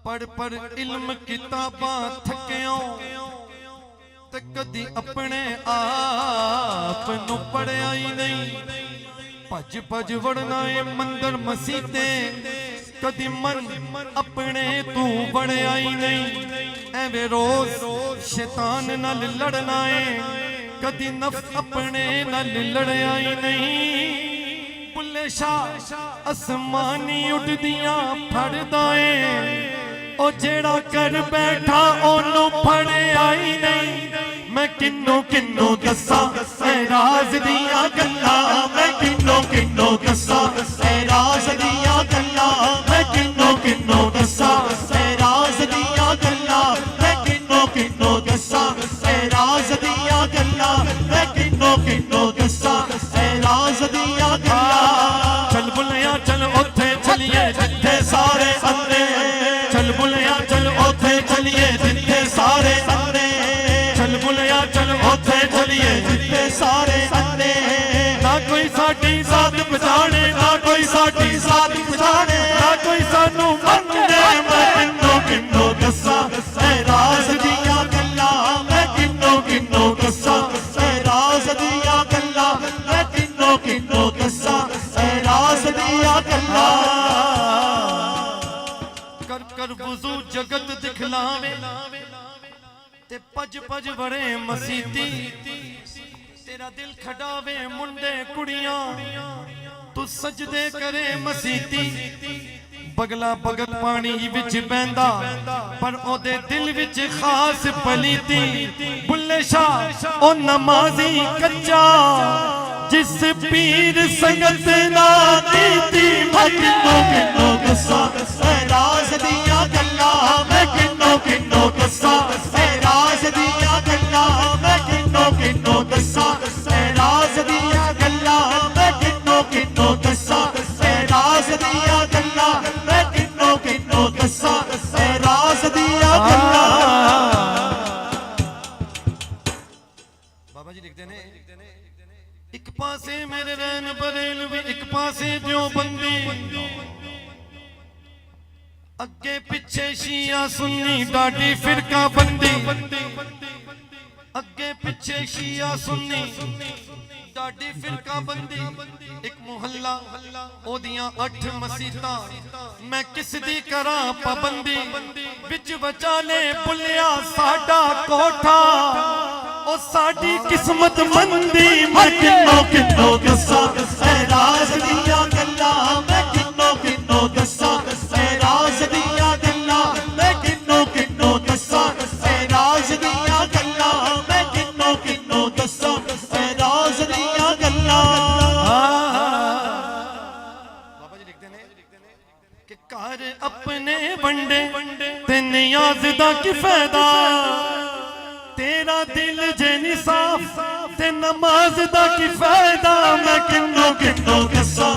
पढ़ पढ़ इल्म किताबां थक्यों ते कदी अपने आप नू पढ़िया ही नहीं। भज भज वड़ना है मंदिर मसीते कदी मन अपने तू बढ़िया ही नहीं। एवे रोज शैतान नाल लड़ना है कदी नफ्स अपने नाल लड़िया ही नहीं। बुल्ले शाह आसमानी उड़दियां फड़दा है ओ जेड़ा कर बैठा ओनू फड़िया ही नहीं। मैं किन्नू किन्नू दस्सा ऐ राज दियां गल्लां मैं किन्नू किन्नू दस्सा ऐ राज दियां गल्लां मैं किन्नू किन्नू दस्सा ऐ राज दियां गल्लां मैं किन्नू किन्नू दस्सा ऐ राज दियां गल्लां मैं किन्नू किन्नू दस्सा ऐ राज दियां गल्लां। चल बुलिया चल ओथे चलिए जिथे सारे अंधे चल बुलिया चल ओथे चलिए जिथे सारे अंधे चल बुलिया चल ओथे चलिए जिथे सारे अंधे। ना कोई साडी साथ पछाणे ना कोई साडी साथ पछाणे ना कोई सानू मंदे। मैं किन्नू किन्नू दस्सा ऐ राज दियां गल्लां मैं किन्नू किन्नू दस्सा ऐ राज दियां गल्लां मैं किन्नू किन्नू दस्सा ऐ राज दियां गल्लां। कर कर वुज़ू जगत दिखलावे ते पज पज बड़े मसीती तेरा दिल खड़ावे मुंडे कुड़ियां तू सजदे करे मसीती। बगला बगल पानी विच बहंदा पर ओदे दिल विच खास पलीती। बुल्ले शाह ओ नमाजी कच्चा जिस पीर संगत ना कीती। मैं किन्नू किन्नू दस्सा ऐ राज दियां गल्लां मैं किन्नू किन्नू दस्सा ऐ राज दियां गल्लां मैं किन्नू किन्नू दस्सा ऐ राज दियां गल्लां मैं किन्नू किन्नू दस्सा ऐ राज दियां गल्लां मैं किन्नू किन्नू दस्सा ऐ राज दियां गल्लां। बाबा जी लिखते ने एक पासे मेरे रैन बरेलवी एक पासे देवबंदी अगे पिछे शिया सुन्नी डाडी फिरका बंदी। अगे पिछे शिया सुन्नी डाडी फिरका बंदी। एक मुहल्ला ओदियां 8 मसीतां मैं किस दी करा पाबंदी। बिच बचाले बुलिया साडा कोठा ओ साडी किस्मत मंदी। मैं किन्नू किन्नू दस्सा ऐ राज दियां गल्लां मैं किन्नू किन्नू दस्सा ऐ राज दियां गल्लां मैं किन्नू किन्नू दस्सा ऐ राज दियां गल्लां मैं किन्नू किन्नू दस्सा ऐ राज दियां गल्लां। बाबा जी लिखते ने कि घर अपने वंडे ते नियाज दा की फायदा। तेरा दिल जे निसाफ ते नमाज दा की फायदा। मैं किन्नू किन्नू दस्सा